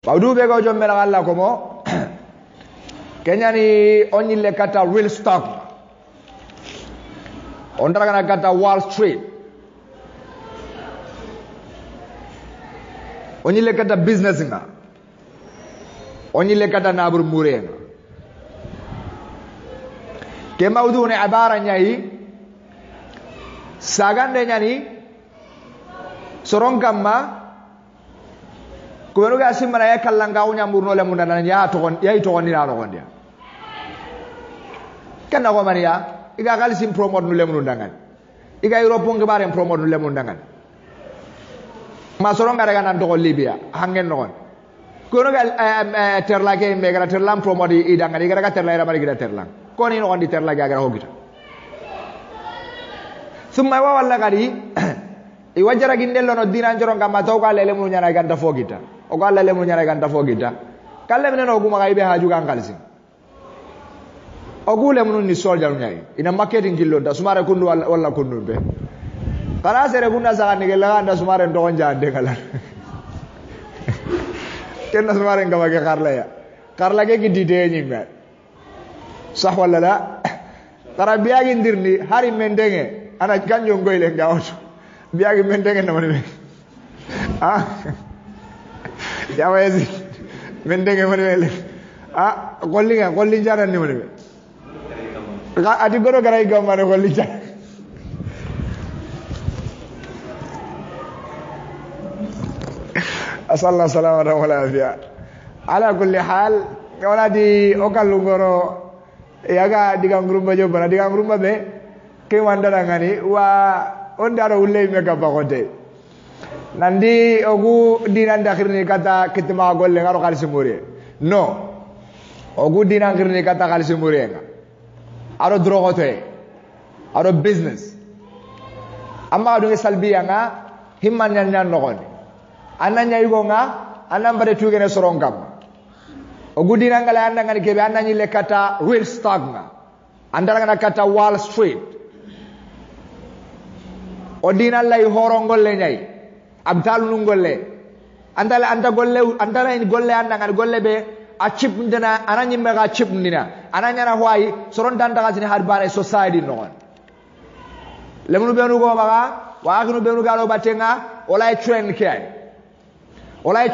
Paudu be go jomme la Allah komo Kenya ni onyi le kata real stock ondara kana kata Wall Street onyi le kata business nga onyi le kata nabur mure nga ke mawdu ne abara nyai sagande nyani soron kamma ko ga simana ya kallanga unya murno le mundana ya to gon ya to gon ni la gon dia kana ko maria iga galsim promote nu le mundangan iga europe ngabare promote nu le mundangan ma soron ga daga nan to libya hangen no gon ko ga terlage me ga terlam promote i dangan iga daga terla ra bari ga terlang ko ni no gon di terlage ga hogita summa wa walla gadi I wajara gindello no dinan joron kam taw ka lele mun nyana ganta fogita o ko lele mun nyana ganta fogita kalle men no guma kaybe haju kan kalsi o gule mun ni soldier nyai ina marketing gillo da sumare kundu walla kundu be kala sere kunna sa ni gella anda sumare ndo jande kala kenna sumare ngama ke karla ke gidide nyimbe sah walla la tarabiya gindirni hari mendenge ana kanjo ngoyle ngawto biagi mendenge na mane ah ya wayzi mendenge mane golli jaran ni mane adi goro garay gam mane golli jar asalla salamata wala afiya ala kulli hal wala di okalu goro yaga digam grumba jobana digam grumba be ke wandara ngani wa ondaro ulle me ka bagote nandi ogu dinan dakhirni kata kitima golle ngaro khalisi muri no ogu dinan dakhirni kata khalisi muri nga aro drogote aro business amma do salbiya nga himman nyan nogoni ananya yugo nga anam bare tugene sorongam ogu dinan ngala anda ngani kebe ananyi le kata real stock nga andara ngana kata Wall Street odina lay horongol le nyai abtal nungolle andala anda golle andala en golle anda ngal golle be a chip ndina ananyi mega chip ndina ananya na hoyi soron dan daga tini harbane society non lemnu benu go baga wa akunu benu galo batenga olay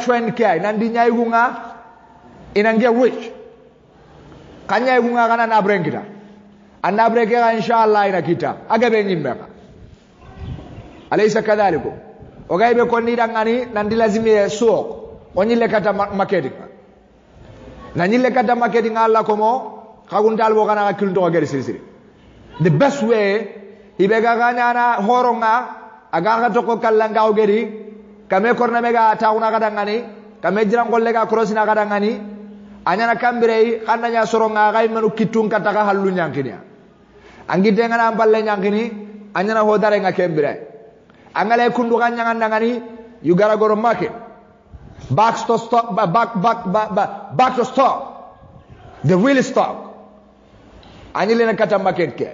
trend kay nandi nyai gunga inange rich kanya gunga kana na brenkita anna breke inshallah ina kita agabe nyimbeka alaysa kadhalikum ogaibe konni dangani nandi lazimi suok onyile kata marketing na nyile kata marketing alla komo kaguntal bo kana kilndo gere sirisiri the best way ibega ganyana horonga aga to ko kallanga ogeri kame korna mega tauna kadangani kame jirangolle ga crossina kadangani anyana kambirei kananya soronga gai manu kitun kata ka hallu nyankini angide ngana balle nyankini anyana hodare nga kembire angale kundu kanyang andangani you gotta go to market back to stock the real stock anile na kata market ke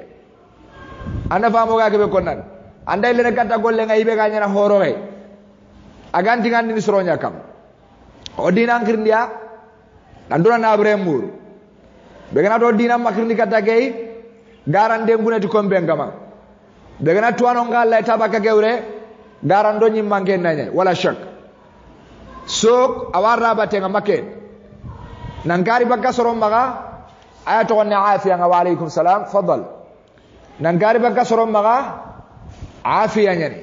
anda famo ga ke konan anda ile na kata golle ngai be ganyana horowe aganti ngandi ni soronya kam odina ngirndia andura na bremur begana do dina makirni kata gay garande ngunati kombe ngama degana tuano ngalla tabaka gewre garando nyi mangen nanya wala shak so awara batenga market nangari bakka sorom baga ayato ne afiya wa alaykum salam fadal nangari bakka sorom baga afiya nyani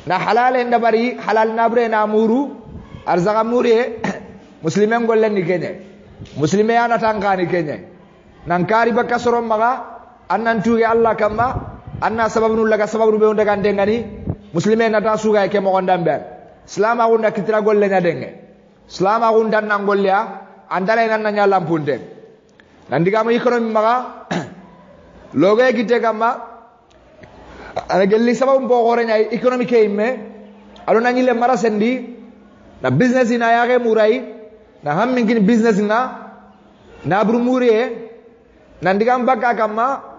na halal enda bari halal nabre na muru arzaga muri muslimen gollen ni kenye muslime yana tangani kenye nangari bakka sorom baga annan tuge Allah kamba anna sababnu laga sababu be onda gande ngani muslimen nata suga ke mo gondambe islam agunda kitira golle nya denge islam agunda nan golleya andale nan nya lampunde nandiga mo economy maga loge gite kamba ana gelli sababu bo gore nya economy ke imme alo nani le mara sendi na business ina yake murai na hammin kin business na brumuriye nandiga mbaka kama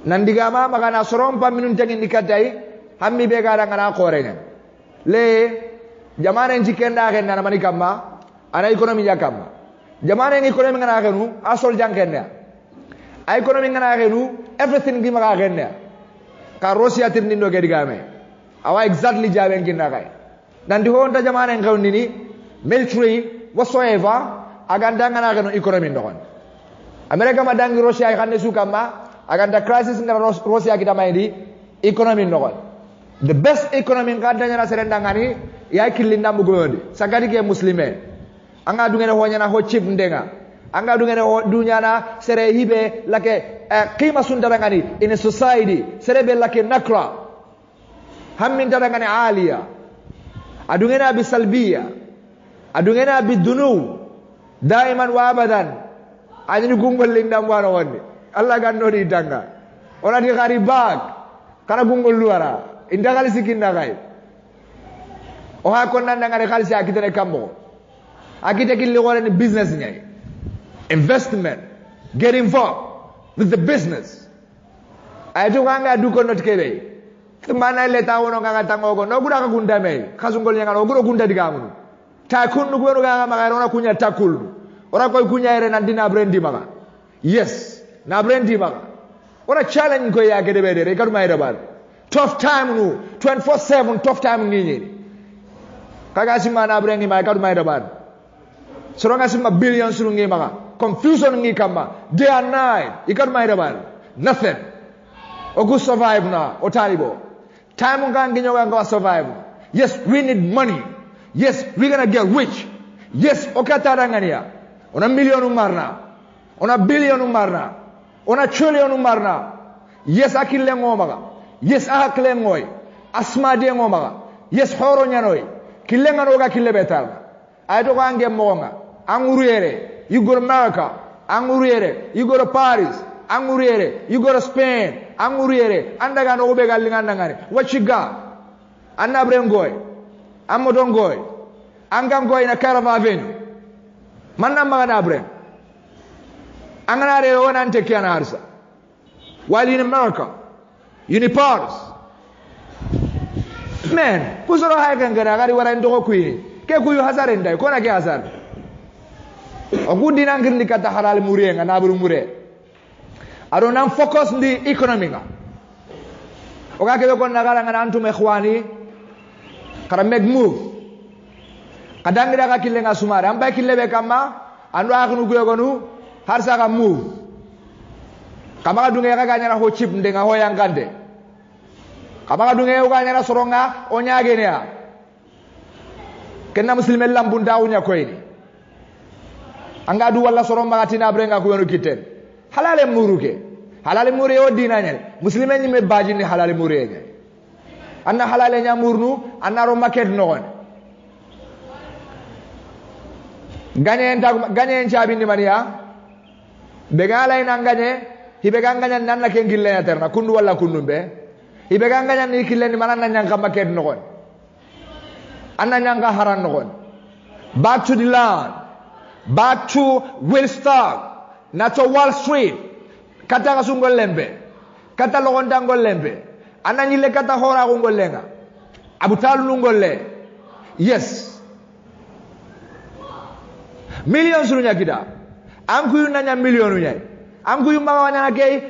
nandiga ma magana sorom pa minun tengin dikatai hammi be gara ngana korenya le jamane jikenda ken na mani kama ana economy jakam jamane ngi economy ngana xenu asol jankene ay economy ngana xenu everything gi maga xenne ka Russia tirni ndo gedi game awa exactly jaben kinna kay nandi ho nda jamane ngawni ni military whatsoever aganda ngana xenu economy ndokon America ma dangi Russia ay xanne sukama aganda crisis ngara Russia kita maydi economy ndokon the best economy ngada nyana serenda ngani ya kilinda mugodi sagadi ke muslime anga dungene ho nyana ho chip ndenga anga dungene ho dunyana sere hibe lake qima sundara ngani in a society sere be lake nakra hammin dara ngani aliya adungena bi salbiya adungena bi dunu daiman wa abadan ajini gungol lindam wano wonde Allah gando di tanga ona di gharibak kana gungol luara indagal sikinda kay o ha kon nan ngare khalisi akitene kambo akite killi gore ni business nyay investment get involved with the business ay to nga du ko not kebe mana le tawono nga tango ko no gura ka gunda me khasungol nyanga no gura gunda digamu ta kunnu go nga ma rona kunya takul ora koy kunya ere nan dina brendi maga yes na brendi maga ora challenge ko ya gede be de kadu may rabal tough time nu 24/7 tough time ngi kaga sima na brengi ma kadu may rabal soronga sima billion suru ngi maga confusion ngi kama day and night ikadu may rabal nothing ogu survive na otalibo time ngangi nyoga ngo survive yes we need money yes we're gonna get rich yes okata dangania ona million marna ona billion marna ona trillion marna yes akille ngomaga yes akle ngoy asma de ngomaga yes horo nyanoy kille ngano ga kille betal ay to gange monga angurere you go to America angurere you go to Paris angurere you go to Spain angurere andaga no be galli ngandangani what you got anna brengoy amodongoy angam goy na Carava Avenue manna magana bre angana re wona ante kiana harsa while in America Uniparis man kusoro hay gangara gari wara ndoko kuyi ke kuyu hasare ndai kona ke hasar ogudi nangirni kata halal mure nga naburu mure ado nan focus ndi economy nga oga ke ko nagala ngana antum ikhwani kara make move kadangira ka kille nga sumare amba kille be kama andu akhnu kuyo gonu harsa ka move kama dunga ya ganya na ho chip ndenga ho yangande kama dunga ya ganya na soronga onyage ne ya kenna muslimen lambunda unya koyni anga du wala soromba atina brenga ko yono kiten halale muruke halale mure o dina nyane muslimen ni me baji ni halale mure nyane anna halale nya murnu anna ro market no on ganye en chabi ni maniya begala ina ganye hibe ganganya nanna ke ngille ya terna kundu wala kundumbe hibe ganganya ni kille ni manana nyanga market no on anna nyanga haran no on back to the land back to Wilstock nato Wall Street kata kasungol lembe kata logonda ngol lembe anna nyile kata hora ngol lenga abutalu ngolle yes millions runya kida anku yunanya million nyai anku yumma wanya kay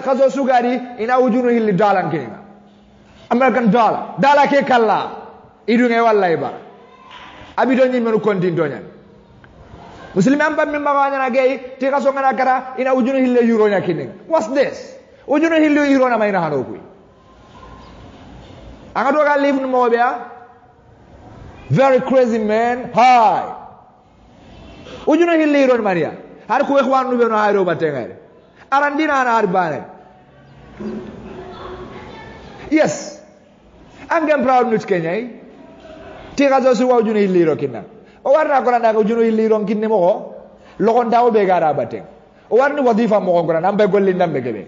khazo sugari ina ujunu hilli dalan kinga American dollar ke kala idunge wallahi ba abido nyi menu kontinto nyan muslimi amba mimma wanya kay ti khazo ngana kara ina ujunu hilli euro nya kinga what's this ujunu hilli euro na mayna hano kuy anga doga live no mobia very crazy man hi ujuna hilli ron maria har ko ikhwanu be no hayro batengare arandina na arbane yes angam proud nut kenya ti gazo su ujuna hilli ro kinna o warna ko nanda ko ujuna hilli ron kinne mo lo ndaw be gara bateng o warni wadifa mo ko nambe golli ndambe gebe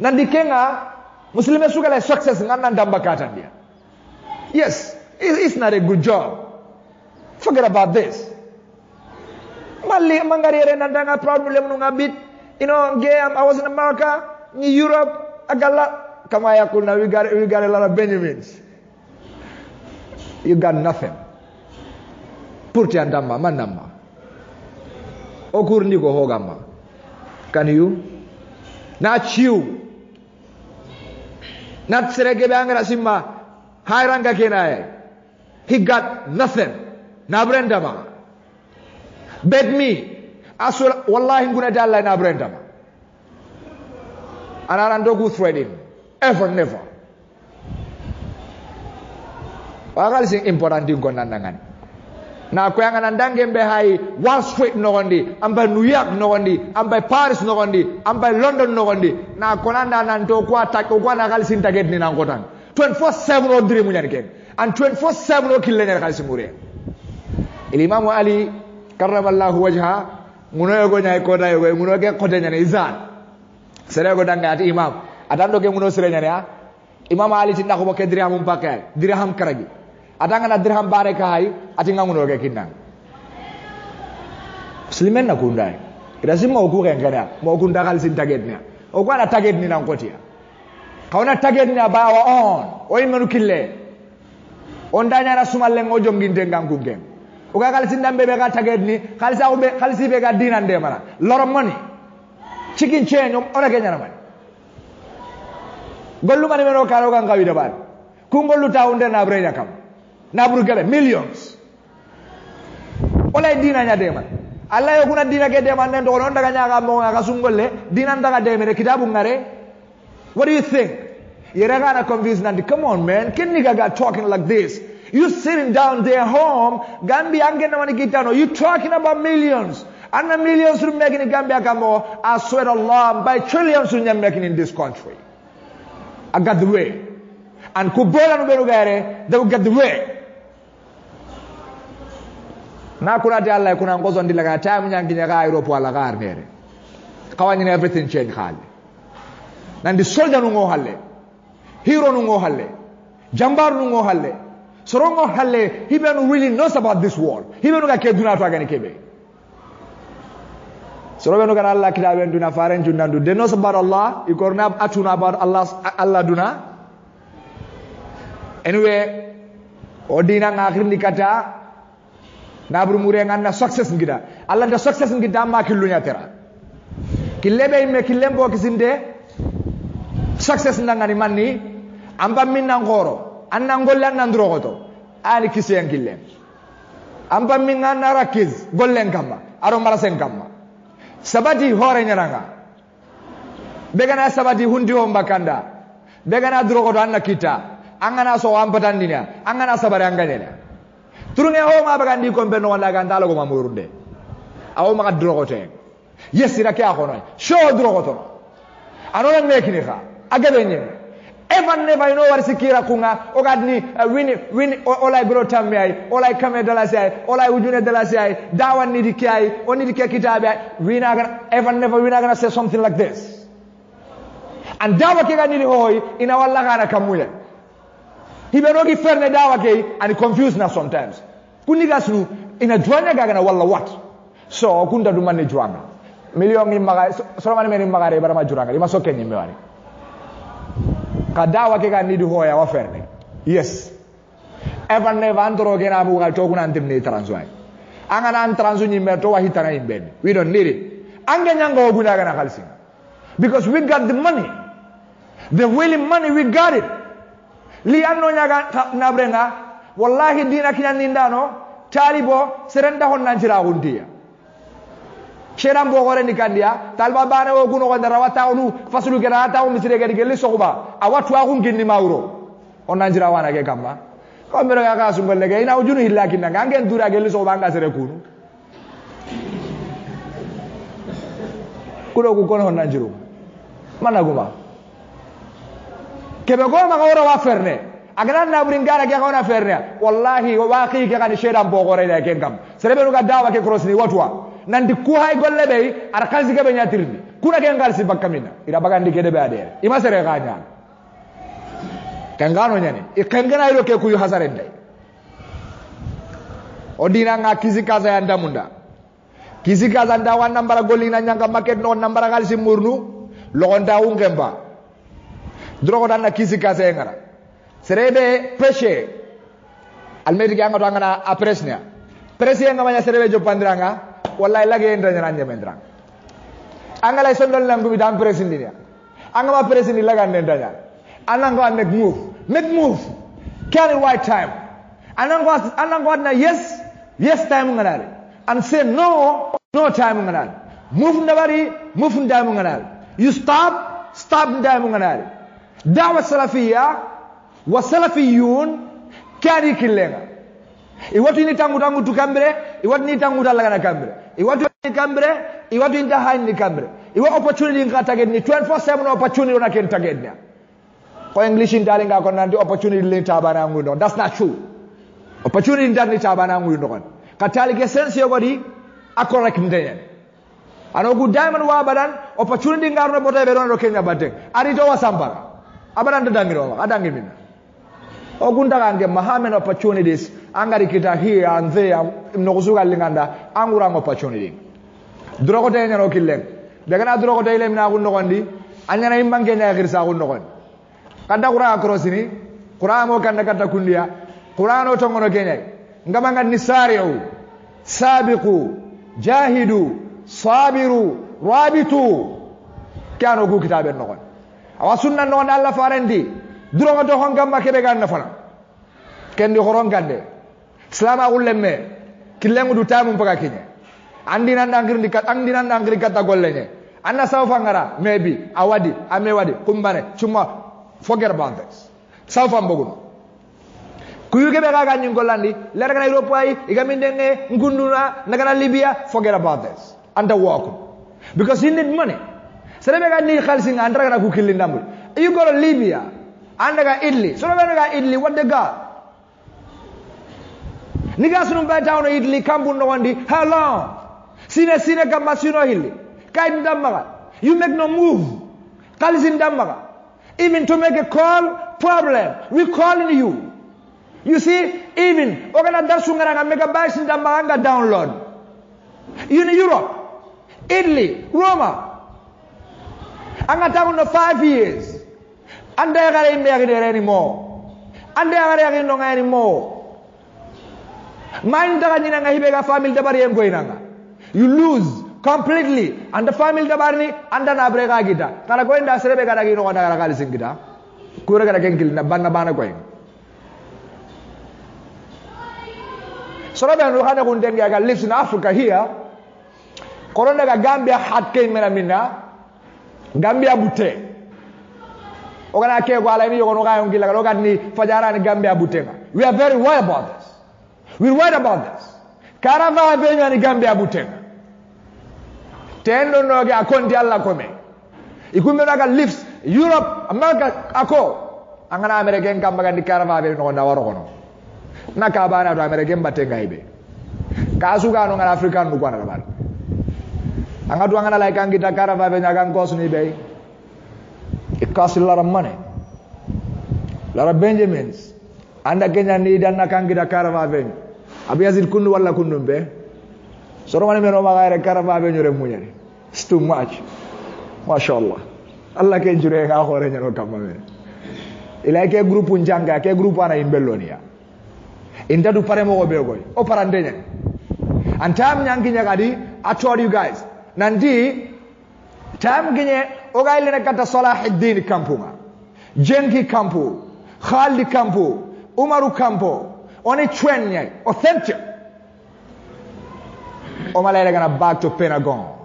nandi kenga muslime sugala success nganna ndamba katandia yes it's not a good job forget about this Mali mangarere nandanga proud nule munu ngabit I was in America in Europe agala kama yakuna we got a lot of Benjamins you got nothing purti andamba manamba Okurni ko hogama. Can you? Not you. Not serege bangara simma. Hairanga kenaye. He got nothing. Nabrendama. Bet me. Asul wallahi nguna jalla nabrendama. And I don't go threading. Ever, never. Wakal sing important thing kon nandangan. Na ko yang nandangen be hay Wall Street no gondi, amba New York no gondi, amba Paris no gondi, amba London no gondi. Na ko nandan to ko attack ko na kal sin target ni nan kotan. 24/7 o dream nyar ken. And 24/7 o kille nyar kal simure. Imam Ali karramallahu wajha muno go nyai ko dayo go muno ke ko nyane izan. Sere go danga ati imam. Adando ke muno sere nyane ya. Imam Ali tinda ko ke dirham pakai, dirham karagi. Adanga na dirham bare kai ati ngamuno ke kinang. Muslimen na kundai. Lazima ukuke ngana, mo kunda kal sin target nya. O kwa na target ni nan kotia. Kauna target ni abawa on. O imenu kille. Ondanya na sumalle ngojo nginte ngangungen. O ka kal sin dambe be ka target ni, kal sa be kal si be ka dinan de mara. Lot of money. Chicken chain ona kenya na man. Gollu mani meno karo kan kawida bar. Kungollu taunde na breya kam. Na burgale millions. Ola dina nya de man. Allah yo kuna dina ke de man ndo on daga nya ga mo ga sungolle dina daga de mere kitabu ngare. What do you think? You're gonna confuse Nandi. Come on, man. Can nigga got talking like this? You sitting down there home, Gambia angena mani kitano. You talking about millions. And the millions you're making in Gambia kamo. I swear to Allah, by trillions you're making in this country. I got the way. And Kubola no benugare, they will get the way. Na kuna Allah kuna ngozo ndila ka time nyangi nyaka Europe wala ka arnere. Kawani everything change hali. Nandi soldier nungo halle. Hero nungo halle. Jambar nungo halle. Sorongo halle, he really knows about this world. He benu ka keduna to agani kebe. Sorobenu kan Allah kitaben duna faren junandu. They knows about Allah, ikorna atuna about Allah duna. Anyway, odina ngakir nikata nabru mure nganna success ngida. Allah da success ngida ma killunya tera. Killebe imme killembo kisinde success ndangani manni amba minna ngoro anna ngolle anna ndrogoto ali kisen killem. Amba minna narakiz gollen kamma aro marasen kamma. Sabati hore nyaranga. Begana sabati hundi ho mbakanda. Begana drogoto anna kita. Angana so ampatandina. Angana sabare angane. Turunge ho ma bagandi kombe no wala ganda lo ma murunde. Aw ma drogote. Yes ira ke akono. Show drogoto. Anona mekini kha. Agabenye. Evan never you know what sikira kunga. Ogadni win olai bro tamai. Olai kame dalasai. Olai ujune dalasai. Dawan nidikai. Onidikai kitabe. We not gonna say something like this. And dawa ke gani hoy ina walla kana kamuya. Hiberogi ferne dawa ke and confused na sometimes. Kunigasnu ina jwanya gagana walla what? So kunda dumani jwanga. Million ni maga so mani meni magare bara majuranga. Ima soke ni mewani. Kadawa ke gani hoya wa ferne. Yes. Ever never antro ke na bugal to kuna antim ni transwai. Angana antranzu ni meto wa hitana imbeni. We don't need it. Anganyanga oguna gana kalsing. Because we got the money. The willing money, we got it. Liano nyaga nabrenga, wallahi dina kinyanindano, talibo, serenda hon nanjira hundia. Sheram bogore nikandia, talba bane oguno gondara wata onu, fasulu kera ata umisire gari geli sokuba, awatu agun gini mauro. On nanjira wana ke kama. Kamera ya kasu mbelege, ina ujunu hila kinanga, angen dura geli sokuba anga sere kunu. Kuno kukono hon nanjiru. Mana guma? Kebe goma ngora wa ferne agana na bringara ke ngona ferne wallahi waqi ke kan shedam bogore da ken kam serebe nuga dawa ke cross ni watwa nandi ku hay golle be ar kalsi ke be nyatirni kuna ke ngal si bakamina ira bagandi ke de be ade ima sere ganya kangano nyane e kangana iro ke ku yu hasarende odina nga kizikaza ya ndamunda kizikaza ndawa nambara golina nyanga market no nambara kalsi murnu logonda ungemba drogo dan na kisi kase ngara serebe peshe almeri ganga to ngana apresnya presi nga manya serebe jo pandrang wallahi lage en tan nanje mendran angala sondol langu bi dam president ya angama president laga nen tan anango make move carry right time anango na yes time nganal and say no time nganal move ndam nganal you stop ndam nganal da'wa salafiyya wa salafiyun kari killenga iwatu ni tangu tukambere iwatu ni tangu talaga kambere iwatu ni kambere iwatu ni tahani kambere iwa opportunity ngata get ni 24/7 opportunity ona ken target nya ko english ndali nga ko nandi opportunity le tabana ngundo that's not true opportunity ndani tabana ngundo kon katali ke sense yogodi akorek ndenya anogu diamond wa badan opportunity ngarno bote be don kenya badde ari to wasambara abadan dangiro adangi min ogunda kange mahamen opportunities angari kita here and there mnokuzuga linganda angurang opportunity drogo te nyaro killen daga na drogo te lemna gundo gondi anyana imbange nya girsa gundo gondi kanda qura crossini qura mo kanda kata kundia qur'ano to ngono kenya ngama ngani sari'u sabiqu jahidu sabiru rabitu kano gu kitaben no awa sunna no Allah farendi drogo to hon gamma kebe ganna fana kendi horon gande salama ullemme killengu du tamu mpaka kenya andina ndangiri kata gollenye anna sawfa ngara maybe awadi amewadi kumbane chuma forget about this sawfa mboguno kuyuge be gaga nyingolandi lera kana Europe ay igamindenge ngunduna nagana Libya forget about this anda walk because you need money serebe ga ni khalsi nga andra kana ku killi ndamul you go to Libya anda ga Italy so ga Italy what they got niga sunu ba town Italy kambu no wandi how long sine kamba sino hilli kay ndamaga you make no move khalsi ndamaga even to make a call problem we calling you see even ogana darsu ngara make a bash ndamaga download in Europe Italy Roma anga tagu no 5 years ande gare inde anymore ande gare no anymore mind daga nyina nga hibega family dabari en goinanga you lose completely and the family dabarni anda na breka gita kala ko inda serebe kada gi no kada kala singita kura kada kenkil na bana ko en sorobe no hada kun denga ga lives in Africa here corona ga Gambia hat ken mena minna Gambia bute ogana ke ko ala ni yogo ga yongi la ga ni fajara ni Gambia butenga we are very worried about this. We're worried about this. Karava venyo ni Gambia butenga. Tendo no ga konti alla kome. Ikume na ga lives Europe, America ako. Angana American kamba ga ni karava venyo no na waro kono. Na ka bana do American batenga ibe. Kasu ga no ngana African no kwana bana. Anga do angana like angita karava venyo ga ngosu ni be. It costs a lot of money. A lot of Benjamins. Anda Kenya ni dan nakangida karava venyo. Abi azil kundu wala kundu be. Soro mane meno magare karava venyo re munyani. It's too much. Mashallah. Allah ke jure ga hore nyano kamame. Ila ke grupu njanga ke grupu ana imbelonia. Inda du pare mo be goy. O parandenya. Antam nyangi nyagadi I told you guys. Nandi tam ginye o gaile na kata Salahuddin kampunga. Jenki kampu. Khalid kampu. Umaru kampo. Only twenty authentic. Omalere gonna back to Pentagon.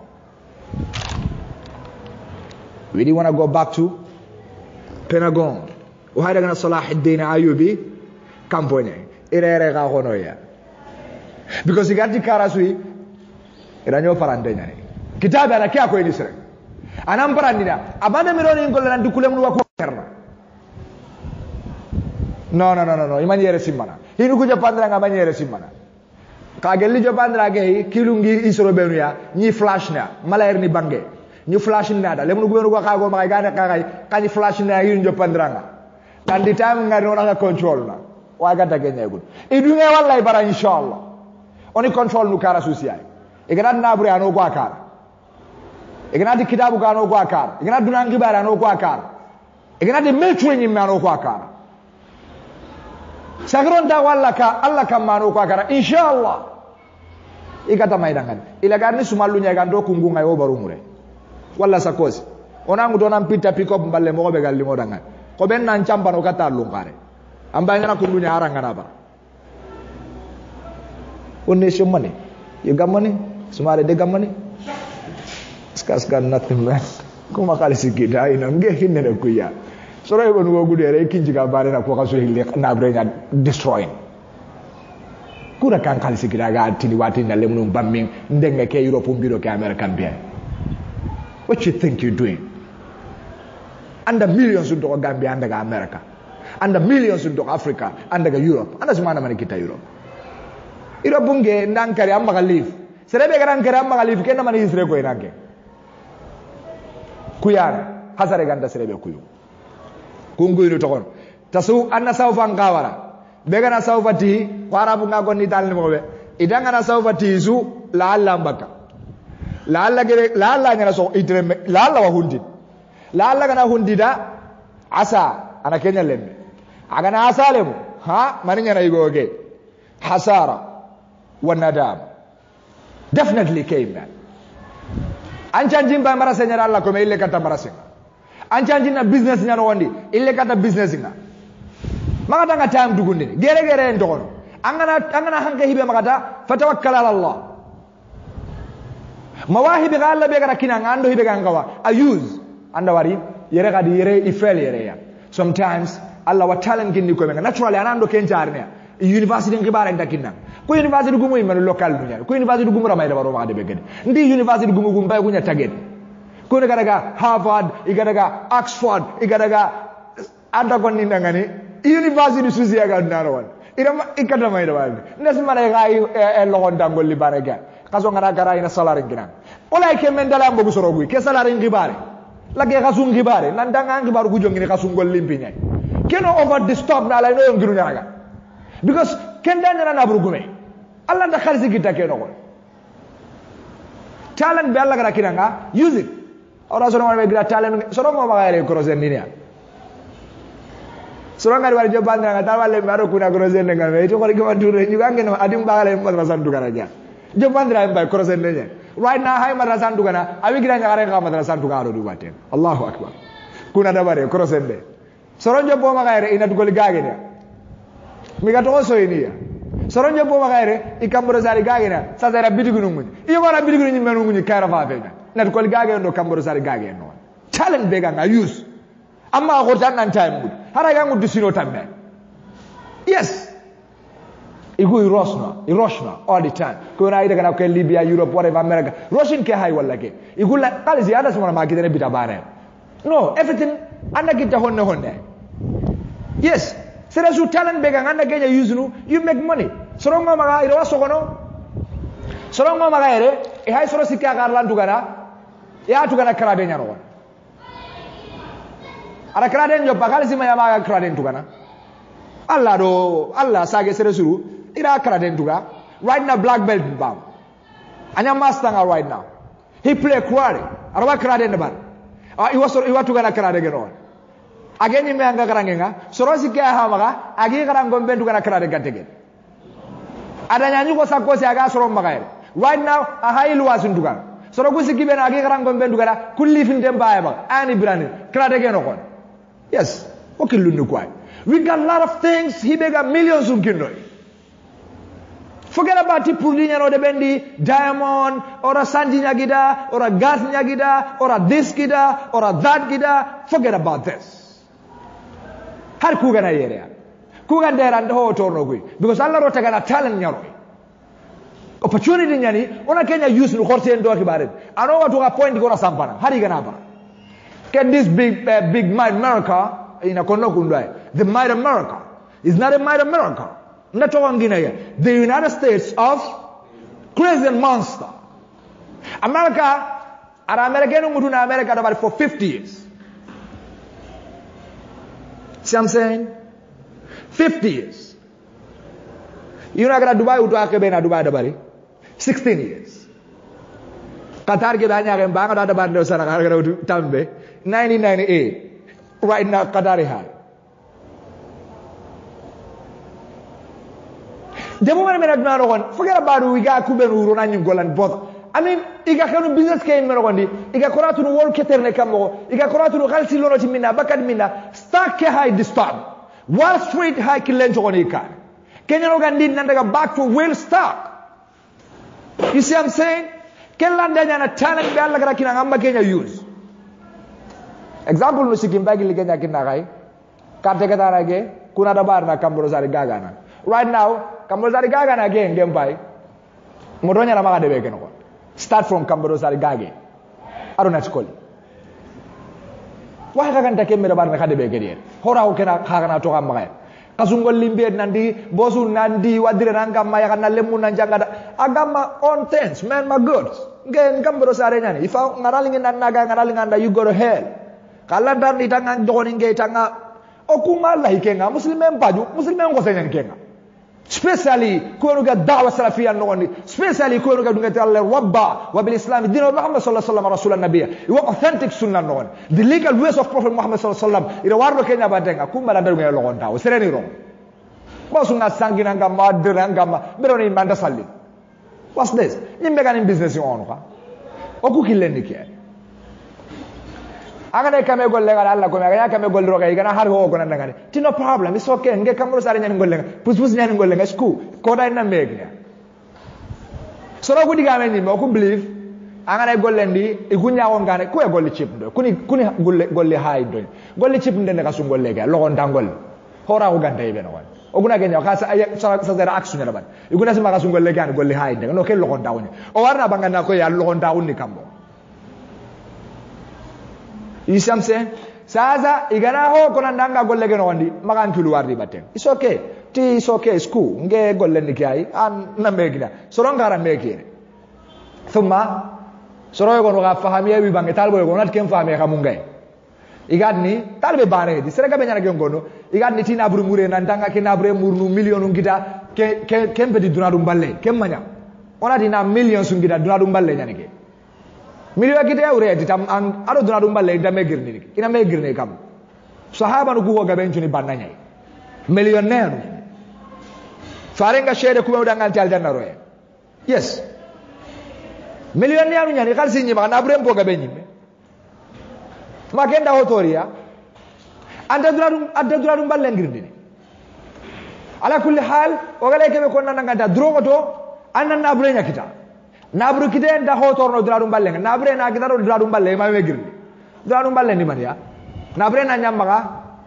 We didn't want to go back to Pentagon. Uhayda gonna Salahuddin Ayyubi kamponye. Ire ga hono ya. Because igati karasui iranyo parandenya ni. Kitabu anakia ko inisre. Anamparandina. Abanda mironi ngola ndikule mnu wako kerna. No. Imaniere simmana. Hinu kuja pandra nga maniere simmana. Kagelli jo pandra ge kilungi isoro benuya ni flash na malayer ni bange. Ni flash na da lemnu gubenu ko kago ma gane kagay kani flash na hinu jo pandra nga. Kan di time nga no nga control na. Wa gata ge nyegul. Idu nge wallahi bara inshallah. Oni control nu kara susiyai. Igana na bure ano ko akara. Igana di kitabu ka ano ko akara. Igana dunangi bara ano ko akara. Igana di mechu ni ano ko akara. Sagron da walla ka Allah kan mano ko akara inshallah ikata maidangan ila garni sumallu nya gando kungunga yo barumure walla sakosi onangu donan pitta pick up balle mo be galli modangan ko ben nan champano kata lungare ambanya na kundunya aranga na ba onne shomane you got money sumare de got money skas got nothing man kuma kali sikida ina nge hinne na kuya soro e wonu gudere kinji ga bare na ko kaso hille na brenya destroying kuna kan kali sikida ga tili wati na lemnu bammin ndenge ke Europe mbiro ke American bien what you think you doing under millions of Gambia under America under millions of Africa under Europe anda semana mani kita Europe bunge ndankari amma galif serebe garan kare amma galif kenna mani isre ko inange kuyana hasare ganda serebe kuyu kungu ino tokon tasu anna sawfa ngawara begana sawfati warabu nga gonni dalni mobe idanga na sawfati su la alla mbaka la alla gere la alla nyana so itre la alla wa hundi la alla gana hundida asa ana kenya lemme agana asalemu ha mani nyana igoge hasara wa nadam definitely came man anchanjin ba marase nyara alla ko me ille kata marase anchanjin na business nyano wondi ille kata business nga magata nga time dugundi gere ndokono angana hanke hibe magata fatawakkal ala Allah mawahib ga Allah be gara kina ngando hibe gangawa use anda wari yere kadi yere ifel yere ya sometimes Allah wa talent gindi ko menga naturally anando kenjarne university ngibara ndakinna ko university gumu imano local dunya ko university gumu ramay da baro ma de begede ndi university gumu gumbay kunya taged ko ne gadaga Harvard igadaga Oxford igadaga anda konni ndangani university suzi ga ndaro wan irama ikata may da wal nes mara ga e logon dangol li barega kaso ngara gara ina salary ngina olay ke men dala mbogu sorogu ke salary ngibare lage kasu ngibare nan danga ngibaru gujo ngini kasu ngol limpi nyay keno over the stop na lay no ngiru nyaga because kenda nyana na burugume Allah nda khalisi kita keno ko talent be Allah gara kinanga use it ora soro ma be gira talent soro ma ba gare croisen ni ya soro ngari wari jobandra nga tawale maro kuna croisen nga me to ko ko dure ñu gange no adim bagale madrasan dugara ja jobandra mbay croisen ne right now hay madrasan dugana abi gira nya gare nga madrasan dugaro du baten Allahu akbar kuna dabare croisen de soro jobo ma gare ina dugol gage ne mi ga to so iniya soro jobo ma gare ikambro sari gage na sa sara bidigu nu mun iyo wala bidigu nu menu mun kara fa fe na dugol gage ndo kambro sari gage no talent be ga use amma ko tan nan time good hara ga ngudu sino tambe yes igu iroshna all the time ko na ida kana ko Libya Europe whatever America Russian ke hay wala ke igu la kala ziyada suma ma kidene bita bare no everything anda kita honne yes sera su talent be ga anda kenya use nu you make money sorongo maga iro sokono sorongo maga ere e hay soro sikka ga lan dugara ya tugana karabe nyaro ara kraden jo bakal sima ya maga kraden tugana Allah sage sere suru ira kraden tuga right now black belt bam anya master nga right now he play kwari arwa kraden bar iwa tugana krade geno ageni me anga karangenga sorosi ke ha maga agi karango mbendu kana krade gatege adanya nyuko sakosi aga soro maga right now a hailu wasun tuga soro gusi gibe na agi karango mbendu kana kulli finde mbaye ba ani brani krade geno kon yes okay lundu kwai we got a lot of things he got millions of kindo forget about Pulinya no de bendi diamond or a sanji nyagida or a gas nyagida or a this gida or a that gida forget about this har kuga na yere kuga ndera ndo torno gui because Allah rota gana talent nyaro opportunity nyani ona Kenya use no korte ndo kibare ano watu ga point gona sampana hari gana ba can this big might America in a kono kundai the might America is not a might America nato wangina ya the United States of crazy monster America ara Americano mutu na America about for 50 years. See what I'm saying? 50 years. You know, Dubai utu akebe na Dubai dabari 16 years. Qatar ke banya ke banga da dabari sana gara utu tambe 1998. Right now Qatar high. demo man mena duna ron forget about we ga kubenu rona nyi golan both I mean iga kanu business kay mena gondi iga koratu no wol keterne kammo iga koratu no khalsi lono timina bakad minna stock high disturb Wall Street high kilenjo gonika Kenya no gandi nandaga back to real stock you see what I'm saying Kelanda nyana talent be Allah gara kina ngamba Kenya use example no sikimbagi ligenya kina kai karte katara ge kuna dabar na kambro sari gagana right now kambro sari gagana ge ngempai modonya na maga debe keno start from kambro sari gage arona skoli wa ka kanta kemere bar na kadebe ge hora ko kena khagana to kam maga kasungol limbe nandi bosu nandi wadire nanga maya kana lemu nanjanga agama on things man my goods ngen kambro sari nyani ifa ngaralingi nanaga ngaralinga nda you go to hell kala dan itanga joni nge itanga okuma Allah ikenga muslimen baju muslimen ko senyan kenga especially ko no ga da'wa salafiyya no ni especially ko no ga dunga Allah rabba wa bil islam din Muhammad sallallahu alaihi wasallam rasul nabiyya wa authentic sunnah no the legal ways of prophet Muhammad sallallahu alaihi wasallam ira warno kenya badenga kuma la daru ngelo gonta o sereni ro bosunga sangina nga madra nga ma beroni manda salli what's this nimbe kan business on ka okukileni ke agane kame golle gara Allah ko me kame golle ro gana har ho ko nan ngane ti no problem it's okay nge kamro sare nyen golle pus nyen golle sku ko dai na megna so ro gudi game ni mo ko believe agane golle ndi igunya ko ngane ko e golle chip ndo kuni golle hay do golle chip ndene ka su golle ga lo ndangol hora ko gande be no oguna genya ka sa dara action la ban iguna sima ka su golle ga golle hay de no ke lo ndawni o warna bangana ko ya lo ndawni kambo Isamse saza igana ho kona ndanga golle geno wandi magan tulu wardi batten it's okay it's okay school nge golle ni kai an na megina sorongara megire thumma soroyo gono ga fahamiya wi bange talbo gono nat kem fahamiya kamungai igadni talbe bane di serega benyana gengono igadni tina buru mure nan ndanga ke nabre murnu millionu ngita kembe di dunadu balle kemmanya ona dina millions ngita dunadu balle nyanike Miliwa kita ya ure ditam ado duna dumba le ida megirni ina megirni kam sahaba no gugo gaben juni bananya millionaire farenga shede kuma udangal tal janna roye yes millionaire nyani kalsi nyi bana abrem po gaben nyi makenda hotoria anda duna dumba le ngirni ala kulli hal ogale kebe konna nanga drogo to annan abrenya kita nabru kide nda hotorno dradum balle nabre na kidaro dradum balle ma megirni dradum balle ni man ya nabre na nyamaka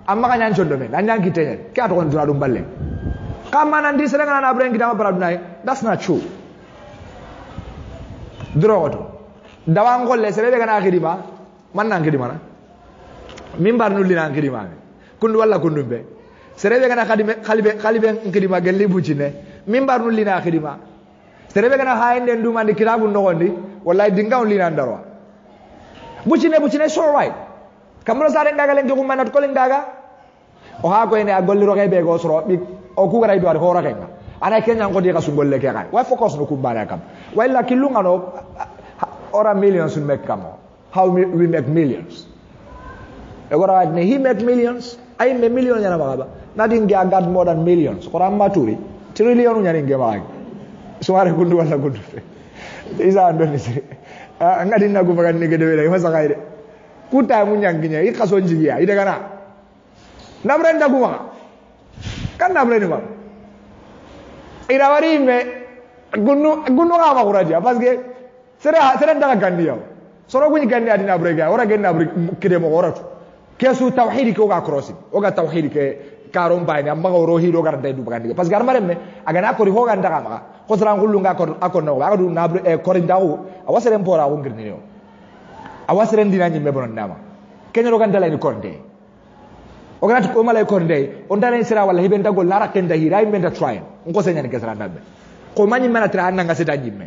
amma ka nyan chondo men nyan kitenye ka to dradum balle kama nan di seranga nabre ngida ma paradunai that's not true drogoto dawan golle serebe kana khidima man nan khidima na mimbar nulli nan khidima kundu walla kundu be serebe kana khalibe khidima gelli bucine mimbar nulli na khidima serebe kana hainde nduma ndi kitabu nogondi wallahi dinga on lina ndarwa bucine so right kamro sare ndaga len ko manat ko len daga o ha ko ene agolli ro kebe go soro bi o ku gara idwar hora kenga ana kenya ko di kasu golle ke kan why focus no ku bara kam walla kilunga no ora millions we make kam how we make millions e gora ne he make millions I make millions yana baba nothing get got more than millions ko maturi trillion nyani ngema suara kundu wala kundu isa andoni se ngadi na ku bagan nige dewe ma sakaide kuta munyanginya i kaso njiya ide kana namre ndagu ma kan namre ni ma ira wari me gunu ga ma kuradia parce que sere ndaga gandiya soro guni gandi adina brega ora genna bri kide mo oratu kesu tawhid ko ga crossi o ga tawhid ke karom bayni amma go rohi do garde du bagandi parce que armare me aga na ko ri ho ga ndaga ma ko sran gullu nga ko akono aga du na ko ri ndaw awasere mpora wo ngirni yo awasere ndina nyi me bonon dama kenyo ga ndala ni konde o ga ko mala konde on dana sira wala hiben dagol lara kenda hiray men da try ngo senya ni kesra ndabe ko manyi mena tra anna nga seta nyimme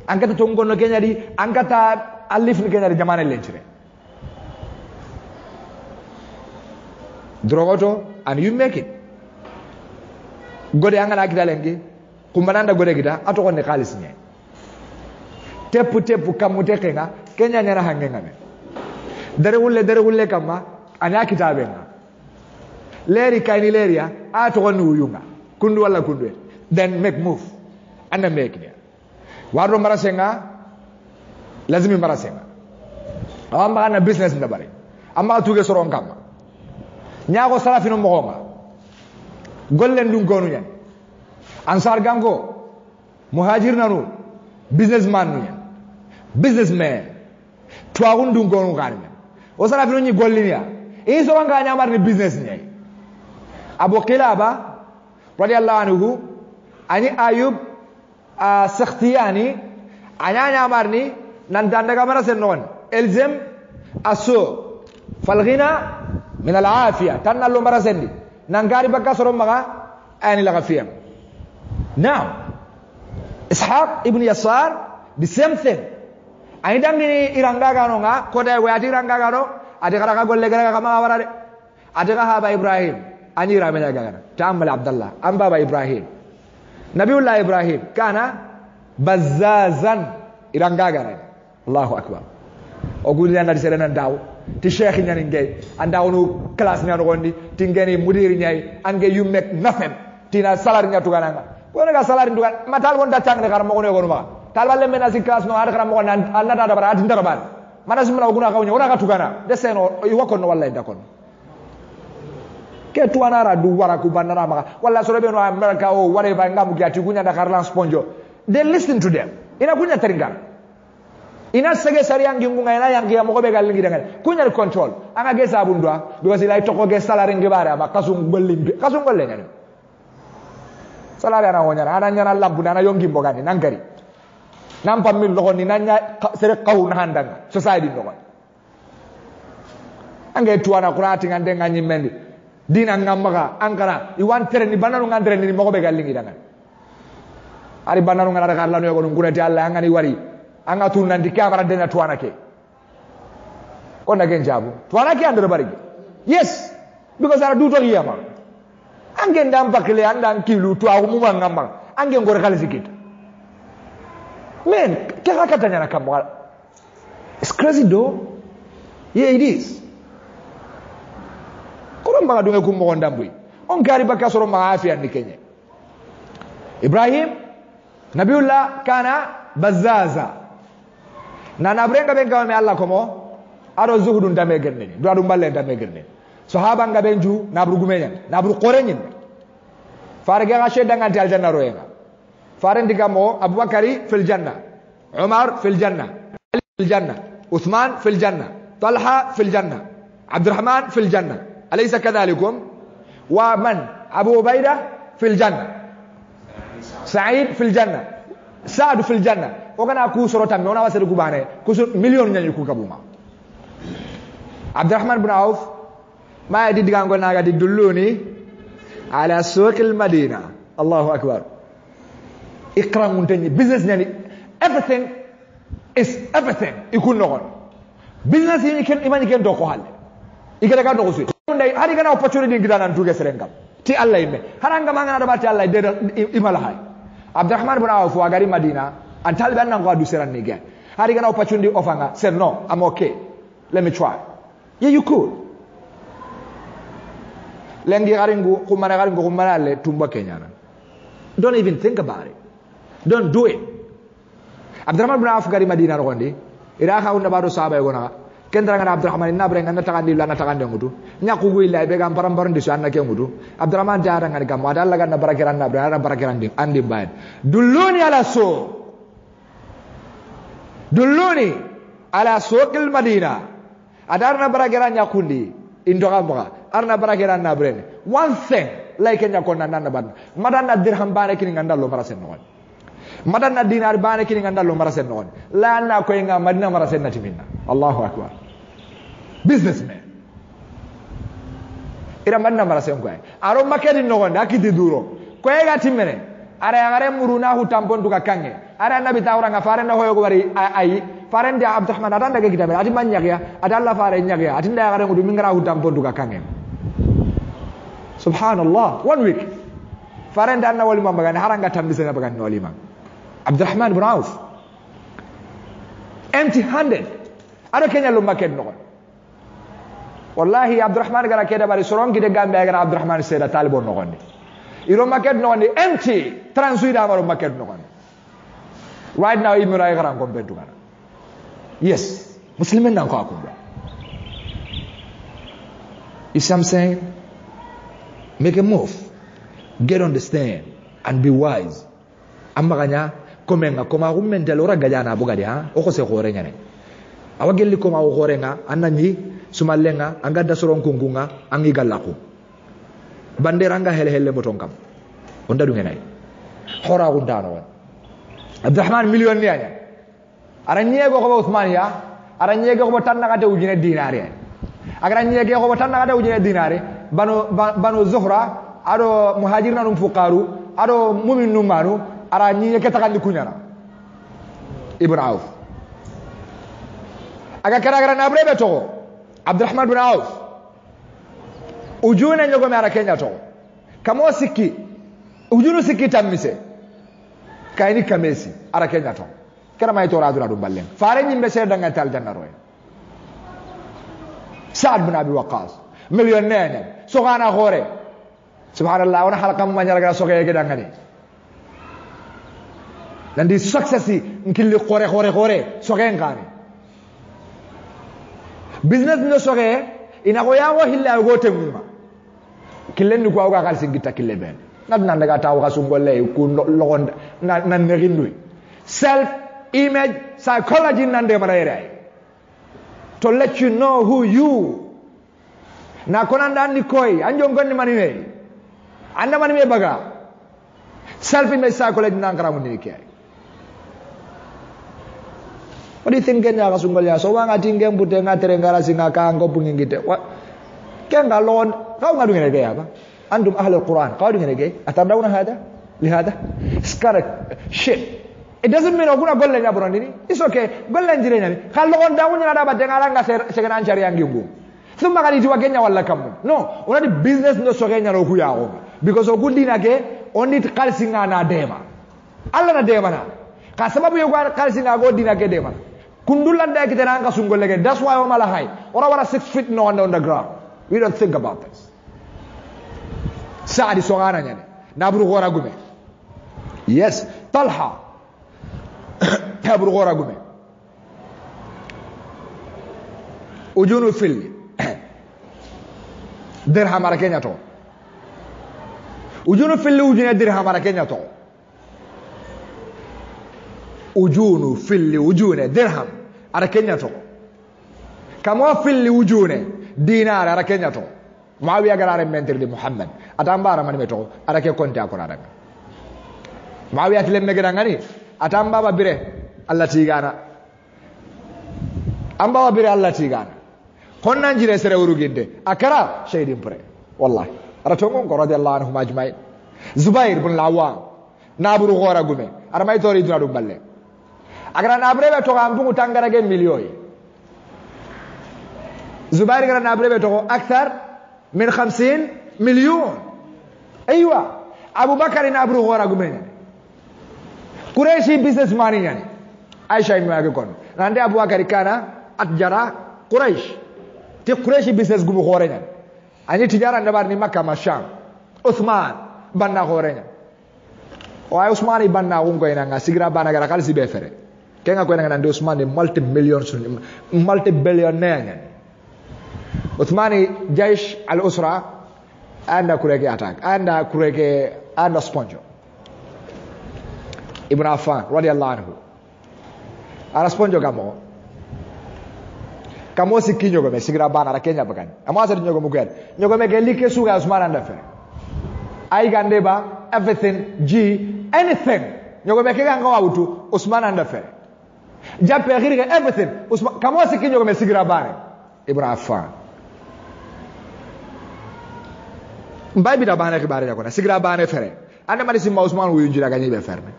angata to ngono kenya di angata alif ni kenya di jamane lencire drogoto and you make it gode angana kidalengi kumbananda gode kita atoko ne khalis nye tepu kamute kenga kenya nyana hangenga me dare wulle kama anya kitabenga leri kaini leria atoko ni uyunga kundu wala kundwe then make move anda make ne wado marasenga lazimi marasenga amba na business ndabare amma tuge soron kama nyaago salafino mogonga gollen dum gonu nyen ansar gango muhajir nanu businessman nyen businessman tuwagun dum gonu kanme o salafino nyi gollinia e soron ga nyamar ni business nyai abu qilaba radiyallahu anhu ani ayub sakhtiyani anya nyamar ni nan dandaga marasen non elzem aso فالغنى من العافية تنا لو مرسندي نانغاري بكا سورو مغا اني لا فيام نعم اسحاق ابن يسار the same thing ay dangini iranga gano nga ko day wati iranga gano ade kara ka golle gara ka ma warade ade ka haba ibrahim ani rabe ga gara tamal abdullah am baba ibrahim nabiyullah ibrahim kana bazzazan iranga gara allahu akbar o gudi anda di serena daw ti cheikh ñani ngay anda wonu classe ñano gondi ti ngeni mudir ñay ange you make nothing tina salary ñatu gananga ko nga salary nduga matal won da tang ne kar mo ko ne ko ma tal balle mena si classe no ada kar mo nan alla da bara ati ndara ban mana simna ko na ko wona ka tugana de seno i wakon wallahi da kon ke tuana ra du wara ku bandara ma walla so rebe no america o ware ba ngam giati gunya da karlan sponjo they listen to them ina gunya taringa ina sege sariyangi ngunga ina yangi ya mogobe galingi dangal kunya control anga gesa bundwa because ila itoko ge salary ngibara ba kasum gollimbe kasum golle nyane salary ana wonya ana nyana lambu na yongi mbogani nangari nampa mil logo ni nanya sere qaw na handanga society logo anga tuana kurati ngande nganyi mendi dina ngamaga ankara I want tere ni bananu ngandre ni mogobe galingi dangal ari bananu ngara karla no yogo ngurati alla anga ni wari anga tu nandi kamera dena tuana ke ona gen jabu tuana ke andar barigi yes because ara du to yama angen dam bakle andan kilu tu awu muma ngamba angen gore kala sikit men ke hakata nyana kamwa it's crazy though yeah it is ko mbaga dunga ko mo ndambui on gari baka soro ma afia ni kenye ibrahim nabiyullah kana bazzaza na nabrenga benga me Allah komo ado zuhudun dame gerne do adu balle dame gerne sahaba nga benju nabru gumenya nabru qorenyin farga ga sheda nganti aljanna royenga faren digamo abubakari fil janna umar fil janna ali fil janna uthman fil janna talha fil janna abdurrahman fil janna alaysa kadhalikum wa man abu ubaida fil janna sa'id fil janna sa'd fil janna ogana ku soro tammi ona wasere kubane ku million nyani ku kabuma Abdurrahman ibn Auf ma di digango naga di dulluni ala suq al madina Allahu akbar ikram muntani business nyani everything is everything ikun nogon business yi ken imani ken do ko halle igara ga do ko su ndai hari kana opportunity ngida nan tuge serengam ti Allah imme haranga mangana do bati Allah de imala hay Abdurrahman ibn Auf wa gari Madina and Taliban nan go adu seran ni gen hari kana opportunity ofanga said no I'm okay let me try yeah you could lengi garingu kumana garingu kumana le tumba kenyana don't even think about it don't do it Abdurrahman ibn Auf gari Madina ro gondi ira ka unda baro sahaba gona kendra ngana Abdurrahman inna brenga na takandi la na takandi ngutu nyaku gu illa be gam param param disu anna ke ngutu Abdurrahman jara ngani gam ada Allah ganna barakiran na bra barakiran dim andi bayan dulluni ala so dulluni ala suqil madina adarna barakiran nyakundi indo gamba arna barakiran na brene one thing like nyakon nan na ban madanna dirham bane kini ngandalo marasen non madanna dinar bane kini ngandalo marasen non la na ko nga madina marasen na timinna Allahu akbar businessman ira manna marasen ko aro makedi no gonda kiti duro ko ga timene ara ngare muruna hu tampon duka kange ara nabi tawra nga fare na hoyo ko bari ai fare nda Abdurrahman ada daga kitabe ati manyak ya ada Allah fare nyak ya ati nda ngare ngudu mingara hu tampon duka kange subhanallah 1 week fare nda na wali mamba gani haranga tambise na bagani wali mamba Abdurrahman ibn Auf empty handed ada kenya lo market no wallahi Abdurrahman gara keda bari soron gide gambe gara Abdurrahman seda talibon no gonde iro market no gonde empty transsuida amaro market no kan right now imira garan kompetu kana yes muslimin nan ko akunda you see what I'm saying make a move get on the stand and be wise amaganya komenga koma gumentelo ragajana bugadi ha o ko se gore nyane awagelli koma o gore nga ananyi sumalenga anga dasoron kungunga angi galaku banderanga hele motonkam onda dungenay hora gundano Abdurrahman million niya aranye go ko Uthman ya aranye go tan nakate ujine dinari agranye go tan nakate ujine dinari banu Zuhra ado muhajirna num fuqaru ado mu'min num manu aranye ke takandi kunyana Ibn Auf aga kara nabrebe to Abdurrahman bin Auf ujune nyogo me ara Kenya to kamo sikki ujunu sikki tamise kayni kamesi ara Kenya to kera may to radura dum ballen faare nyimbe se danga tal janna roy Sa'd bin Abi Waqqas millionaire so gana gore subhanallah wana halqa mo nyara so ge dangani nandi successi nkilli gore so ge ngani business no so ge ina ko yawo hilla go temuma killen ni ko awga kal singita kille ben nadna daga taw ga sungolle ku logon nan ne rindu self image psychology nande marayre to let you know who you na konanda ni koy anjo ngonni manime anda manime baga self image psychology nan karamu ni kay what do you think genya ga sungolle so wanga tingem bute ngatere ngara singa ka ngo bungingite kenga lon kaw ngadu ngene ge aba antum ahli alquran qalu ngene ge atadawna hada lihada skarak shit it doesn't mean oguna golle nya burandini it's okay golle njire nyami khallo on dawu nya da badde ngala nga segana anchari yangi ngu thumma kali jiwa genya walla kam no onadi business no so genya ro ku yawo because ogundina ke onit kalsinga na dema alla na dema na ka sababu yo kalsinga go dina ke dema kundulanda ke tenanga sungolle ke that's why o mala hay ora wara 6 feet no on the ground we don't think about this Saadi sogana nyane nabru gora gume yes Talha nabru gora gume ujunu fil dirham ara Kenya to ujunu fil ujune dirham ara Kenya to ujunu fil ujune dirham ara Kenya to kama fil ujune dinar ara Kenya to Muawiya garare mentir di Muhammad atambara mani meto arake konti akora daga Muawiya tilemme ngani atamba babire Allah tigana amba babire Allah tigana konna njire sere uruginde akara shaydim pare wallahi aratongo ko radiyallahu anhu majma'in Zubair bin Lawam naburu gora gume aramay tori duna dum balle agara nabrebe to ambu tangara ge million Zubair gara nabrebe to akthar من 50 مليون ايوه ابو بكر نابرو غورا غمين قريشي بيزنس ماني يعني عائشه ما يكون عند ابو بكر كان اتجرا قريش تي قريشي بيزنس غمو غورا اني تجاره ندبار ني مكه ما شام عثمان بنا غورا واي عثمان بنا غونغو ينغا سيغرا بنا غرا كالسي بيفره كينغا كو ينغا ندي عثمان مالتي مليون مالتي بليونير Uthmani jaish al-usra anda kureke attack anda kureke anda sponjo Ibn Affan radiyallahu anhu ara sponjo kamo sikki nyogo me sigira bana ra Kenya bakan amma sa nyogo mu gel nyogo me gel like suga Usman anda fe ay gande ba everything anything nyogo me ke ganga wawutu Usman anda fe jappe khiri everything Usman kamo sikki nyogo me sigira bana Ibn Affan mbabi da bana kibare ya kona sigira bana fere anda mali simma Usman wuyu njira ganyi be ferme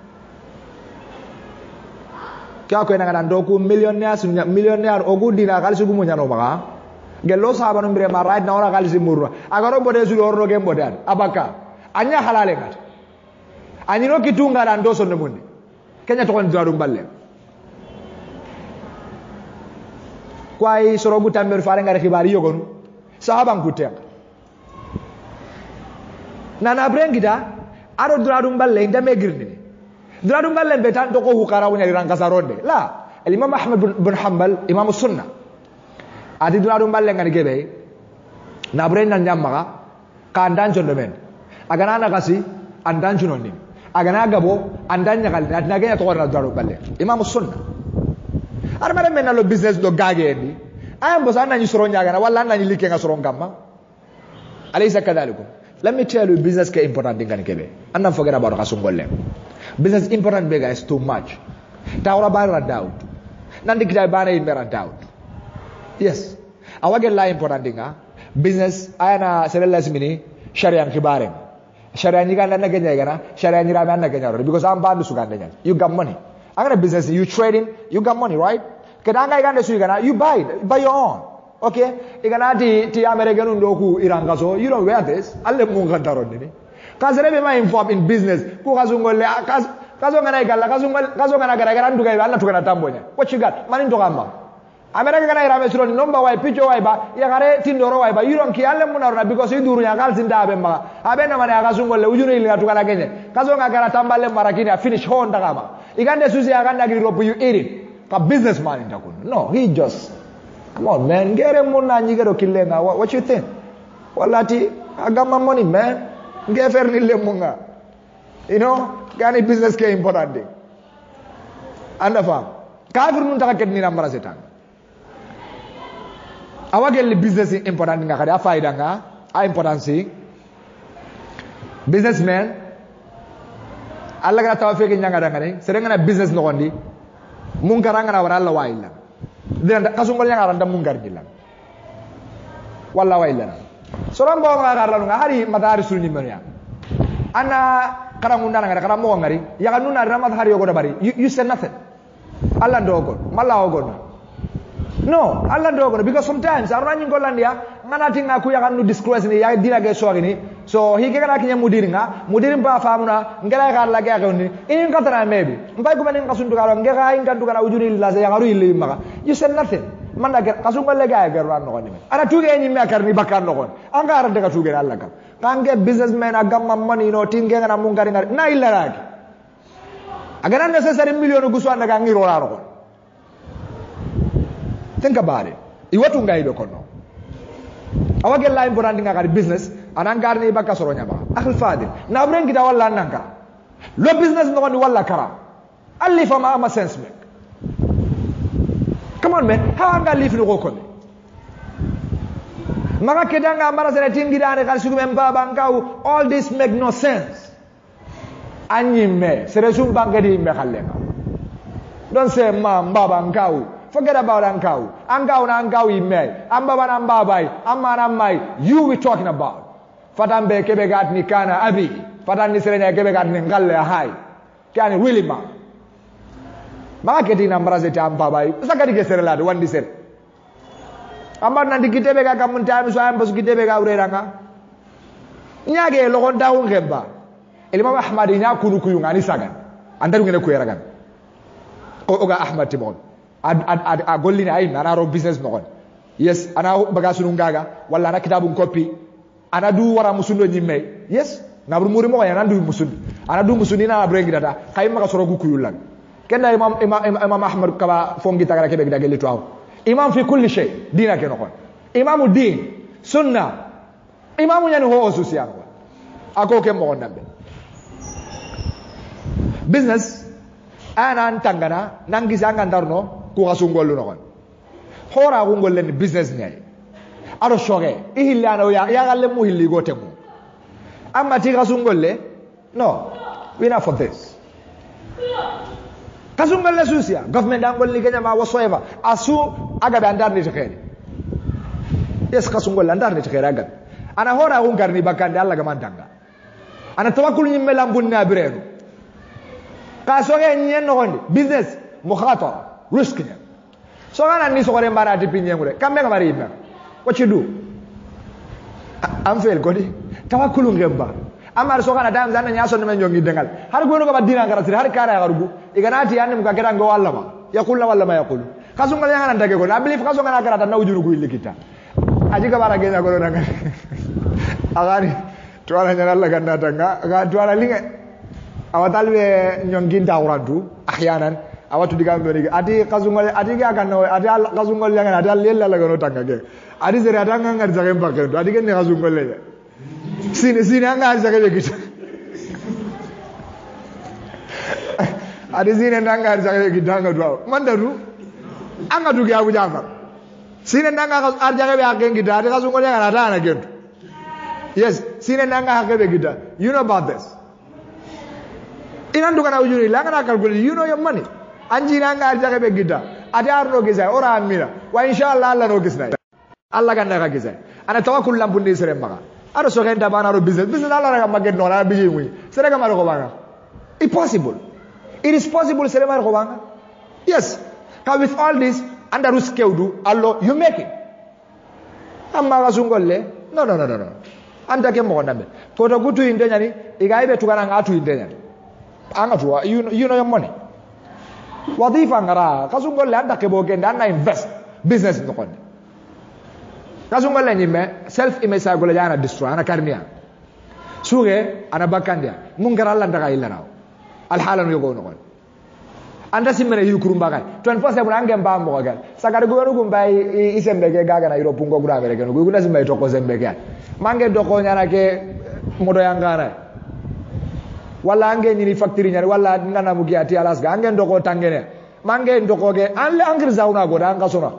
kya ko ina ndoku millionaire ogu dina kalisi gumu nyano maga gello sahaba no mbire ma right na ora kalisi murwa agaro bode su orno ge bodan abaka anya halale ngat anyino kitunga da ndoso ne mundi kenya to kon dum balle kwai sorogu tamber fare ngare khibari yogonu sahaba ngutenga nana brengida aro duradum balle ndame girni duradum balle betan to ko hukara wonya ran kasaronde la al imam ahmad bin hanbal imam sunna adi duradum balle ngani gebe na brenda nyamma ka andan jondo men agana na kasi andan junonni agana gabo andan nyagal na ganya to wala duradum balle imam sunna armare men lo business do gagendi ayam bosana ni soro nyaga na wala na ni like nga soro ngamma alaysa kadalikum. Let me tell you, business is important thing can kebe. And don't forget about kasungole. Business important bega is too much. Tawra bara doubt. Nandi kita bara imbera doubt. Yes. Awage la important thing business ayana sebelas mini sharia kibare. Sharia ni kan na kenya gana, sharia ni rame na kenya because I'm bandu suganda. You got money. Angana business you trading, you got money, right? Kedanga igande su gana, you buy your own. Okay, iganati ti American ndoku irangaso. You don't wear this. Alle munga daroni. Kazerebe ma inform in business. Ku kazungole kazongana igalla kazongana gara nduga iba alla tukana tambonya. What you got? Mani ndogamba. America kana irame suroni number wai picho wai ba ya gare tindoro wai ba. You don't care alle munarona because you duru nya gal tinda abemba. Abena mane akazungole ujune ili tukana kenye. Kazonga gara tamballe marakini finish honda kama. Igande susi aganda giropo you eat it. Ka businessman ndakuna. No, he just come on, man. Get him muna nyigero kilenga. What you think? Walati, I got my money, man. Get fair nile munga. You know, gani business ke important thing. Anda faham? Kafir nun taka ketni na mara setan. Awagel business important nga kadi afaida nga, a importance. Businessman, Allah kana tawafiki nyanga dangane. Serenga na business no kondi. Munkaranga na wala Allah wa illa. Then kasungol yang aranda mungar gilang. Walla waila. Soram bawa ngarar nga hari matahari sulni menya. Ana karangunda ngara karamo ngari. Ya kanuna ramat hari yogo bari. You said nothing. Allah dogon, mala ogon. No, Allah dogon because sometimes aruna nyingolandia ngana tinga ku ya kanu disclose ni ya dina ge so gini. So he kana kinya mudirin ba famuna ngala ga la ga goni. In katara maybe. Mbai ku banin kasundu karo ngega in kandu kana ujuri la ya garu illi maka. You said nothing. Man da kasungal le ga ga ran no ni. Ana tuge ni me karni bakar no gon. Anga ara de ka tuge Allah ka. Kange businessman agam money no tinge ngana mungari ngari na illa raki. Agana necessary million gusu anda ga ngiro la gon. Think about it. Iwatu ngaido kono. Awage la important nga kari business anangar ni baka soronya ba. Akhil fadil. Na bren kita wala nanka. Lo business no ni wala kara. Ali fama ama sense make. Come on man, how anga live no ko Maka kedanga mara sene tingidane kal sugu memba bankau all this make no sense. Anyime sere sum bangadi me khallenga. Don't say ma mbaba bankau. Forget about Ankau. Ankau na Ankau ime. Amba bana mbabai. Amma na mai. You we talking about. Fatan be kebe gat ni kana abi. Fatan ni serenya kebe gat ni ngalle hai. Kani really ma. Marketing na mbraze ta mbabai. Sakati ke serelado wandi ser. Amba na dikitebe ga kamun time so amba sukitebe ga ureranga. Nyage logon daun gemba. Imam Ahmad nya kunu kuyunga ni sagan. Andaru ngene kuyeragan. Oga Ahmad Timon. A gollini ay ana ro business no yes ana baga sunu ngaga wala ana kitabun copy ana du wara musundo nyimme yes na bur muri mo ya nandu musundi ana du musundi na brengi data kayma ka soro guku yulang kenna imam ahmad kaba fongi tagara kebe dageli to aw imam fi kulli shay dina ke no kon imamu din sunna imamu nyani ho osusiyan ako ke mo ndambe business ana tangana nangi sanga ndarno ku kasungolu no kon hora ko ngol len business nyay aro shoge ihillana ya galle mu hilli gotemu amma ti kasungolle no we not for this kasungolle susia government angol ni kenya ma whatsoever asu aga bandar ni tkhere yes kasungolle andar ni tkhere aga ana hora ko ngarni bakande alla ga mandanga ana tawakkul ni melambun na birenu kasoge nyen no gondi business mukhatara risk nya so kana ni so gore mbara tipinye ngure kambe ngamari ibna what you do am fel godi tawakkulu ngemba amar so kana dam zanna nyaso ne nyongi dengal har gono ko badina ngara sir har kara garugo iganati yanne muka kera ngo walla ma yaqulna walla ma yaqulu kaso ngal yana ndage ko na believe kaso ngana kara tan nawjuru ko illikita aji ka bara genya go nanga agani tuana nyana Allah ganna tanga ga tuana linge awatalwe nyonginta urantu ahyanan awatu digam do ati kazungol ati ga ganna ati kazungol yang ati lella la gano tanga ke ati zere atanga ngar jage mbake ati ken kazungol le sine anga jage be ati sine nanga jage gidanga do mandaru anga dugi Abu Jafar sine nanga arjage be aken gida ati kazungol yang ata ana gentu. Yes, sine nanga hakebe gida. You know about this. Inandu kana ujuri langa na calculate. You know your money. Anji nanga arjage be gida. Ati arno gisa ora amira. Wa inshallah Allah no gisna. Allah kan naga gisa. Ana tawakkul lambundi sere maga. Aro so genda bana ro business. Business Allah raga maget no na biji mui. Sere kamaro ko banga. Impossible. It is possible sere maro ko banga. Yes. Now with all this under ruskeudu Allah you make it. Amma gasungolle. No. Anda ke mo nambe ko to gutu inde nyani igaibe tukana ngatu inde nyani anga tuwa you know your money wadifa ngara kasungol le anda ke boge ndana invest business no konde kasungol le nyime self image sa gola jana destroy ana karniya suge ana bakandia mungara Allah ndaga ilaraw al halan yogo no kon anda simmene yukuru mbaga 24/7 ange mbambo gal sagara guganu gumbai isembe ke gaga na Europe ngo gura mere genu guguna simbe to ko zembe ke mange doko nyana ke modo yangana wala ange nyini factory nyari wala ngana mugi ati Alaska ange doko tangene mange doko ge alle angir zauna go danga sona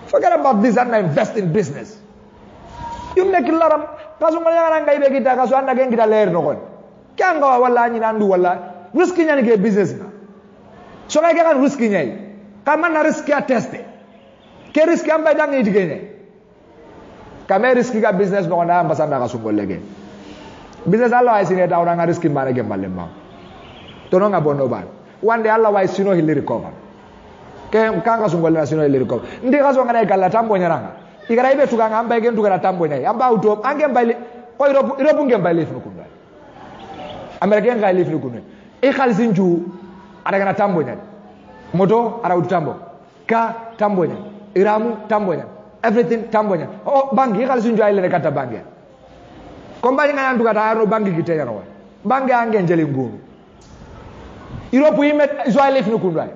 forget about this and invest in business you make a lot of kaso ngana ngai be kita kaso anda gen kita leer no kon kanga wala nyina ndu wala risky nyani ke business na so ngai kan risky nyai kama na risky a teste ke risky amba dangi digene kame riski ga business no na ambasanda ga sungolege business Allah ay sine tawra nga riski mare ge malemma to no nga bono ban one day Allah way sino hili recover ke kanga sungolle sino hili recover ndi ga so ngana galla tambo nyaranga igara ibe tuga ngamba ge nduga tambo nyai amba uto ange mbali ko irobu nge mbali fu kunda american ga lifu kunda e khalisin ju ada gana tambo nyai moto ara uto tambo ka tambo nyai iramu tambo nyai everything tambonya bangi kali sunjo ile kata bangi kombali ngana nduka tayaro bangi gitenya no bangi ange njeli ngunu Europe imet so I live nukundai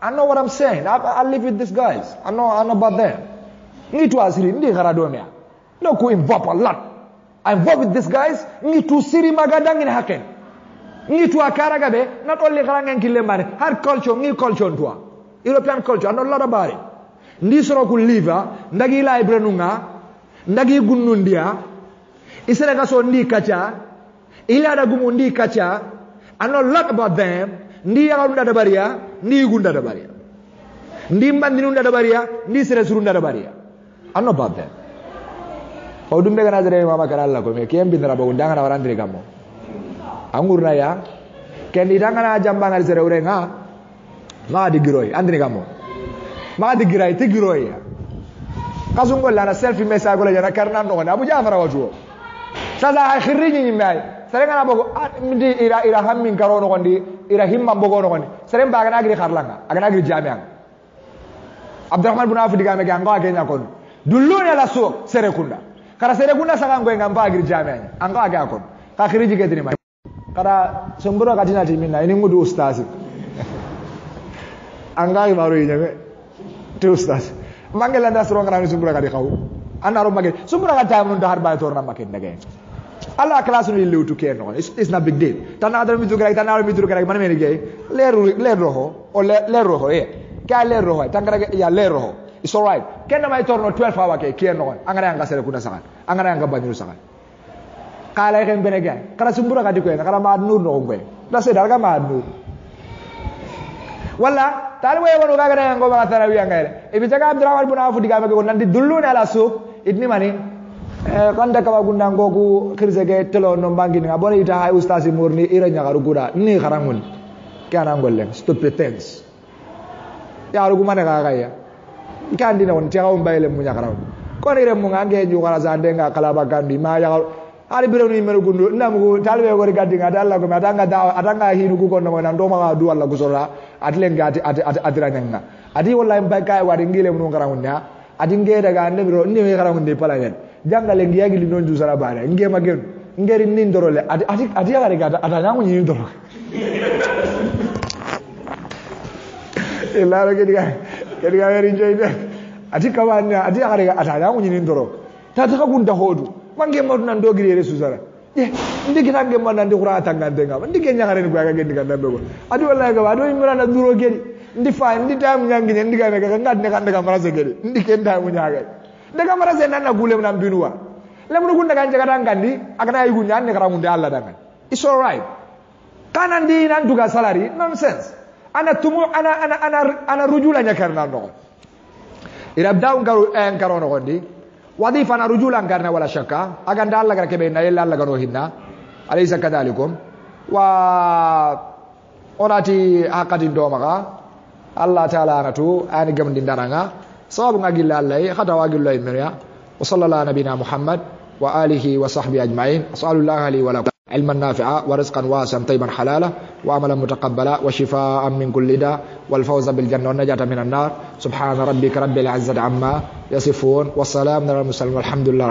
I know what I'm saying I live with these guys I know about them ni tu asiri ndi garadomea no ku involve a lot I involved with these guys ni tu siri magadangi haken ni tu akara gabe not only garangen kilemare har culture ni culture tua European culture I know a lot about it ndi soro ku liva ndagi la ibrenunga ndagi gunnundia isere ga so ndi kacha ila da gumu ndi kacha I know a lot about them ndi ya gunda da bariya ndi gunda da bariya ndi mbandinunda da bariya ndi sere surunda da bariya I know about them ko dumbe kana jere mama kana Allah ko me kiyam bindara ba undanga na warandire gammo angurna ya kendi dangana jambanga sere urenga ma di giroi andri gammo ma di girai ti giroi kasungo la selfie message gola jana karna no Abu Jafar watu sasa akhiriji nyimai serenga na bogo ndi ira hammin karo no gondi ira himma bogo no gondi serem ba gana giri kharlanga agana giri jami'an Abdurrahman ibn Auf digame ga ngawa kenya kon dulluni la so sere kunda kara sere kunda saka ngo ngamba giri jami'an anga ga kon ka akhiriji ke dinima kara somburo katina timina ini ngudu ustazi anga baro yinyame te ustaz mangela nda soro ngana sumbura kadi xaw anaro magel sumbura ka tamu ndo har bay tor na maket ndage alla class no lilu to care no it's not big deal tanadar mi dugra tanadar mi dugra man me liggey leer roho o leer roho ka leer roho tangara ya leer roho it's all right kenna may torno 12 hour ke care no angara nga sere kuna sakan angara nga banyu sakan kala ken benega kala sumbura kadi ko kala ma nur no ngwe da se dalga ma nur wala talwe wono gaga na ngo ba tarawi ngere e bi jaga Abdurrahman ibn Auf diga ko nandi dulluna ala suq idni mani kanda ka gunda ngoku khirsege telo no bangi nga bona ita hay ustazi murni ira nyagaru guda ni kharangun kana ngolle stupid things ya rugu mane ga ya kandi na won tiaw mbayle mu nyakaraw ko ni rem mu ngange ju kala zande nga kala bagandi ma ya ari biro ni meru gundu ndamu talbe ko rigadi nga dalla ko atanga hinu ku ko no na ndo ma du walla gusora atlen gati adira nyanga adi wallahi mbay kay wadi ngile mu ngarawnya adi ngede ga ne biro ni ngarawndi pala yen jangale ngiyagi li non jusara bare ngema gen ngeri nin dorole ati yagare gata atanya mu nyin doro ela ke diga ngeri joyde ati kawana ati yagare atanya mu nyin doro tata ka gunda hodu mange modu nan dogiri resuzara ndi kitange man ndi qurata ngande ngam ndi ke nyagare ni gwaga gendi ganda bego adi wallahi ga ado imra na duro gedi ndi fa ndi tam nyangi ndi ga mega ngad ne kande kamara se gedi ndi ke nda mu nyaga de kamara se nan na gule nam binuwa lemnu gunda kan jaga ngandi akana yugo nyanne kara munde alla dangan it's all right kana ndi nan duga salary nonsense ana rujula nyakarna no irabda ngaro no gondi وظيفة أنا رجولا كارنا ولا شكا أكن دال لك كبيرنا إلا الله كنوه هنا أليس كذلكم أناتي أكاد دومها الله تعالى نتو أنا جم دينارنا صاب نقول الله خدا وقول الله مريا وصلى الله نبينا محمد وآله وصحبه أجمعين أسأل الله لي ولكم علما نافعا ورزقا واسعا طيبا حلالا وعملا متقبلا وشفاء من كل داء والفوز بالجنة والنجاة من النار سبحان ربك رب العزة عما يصفون والسلام على المرسلين والحمد لله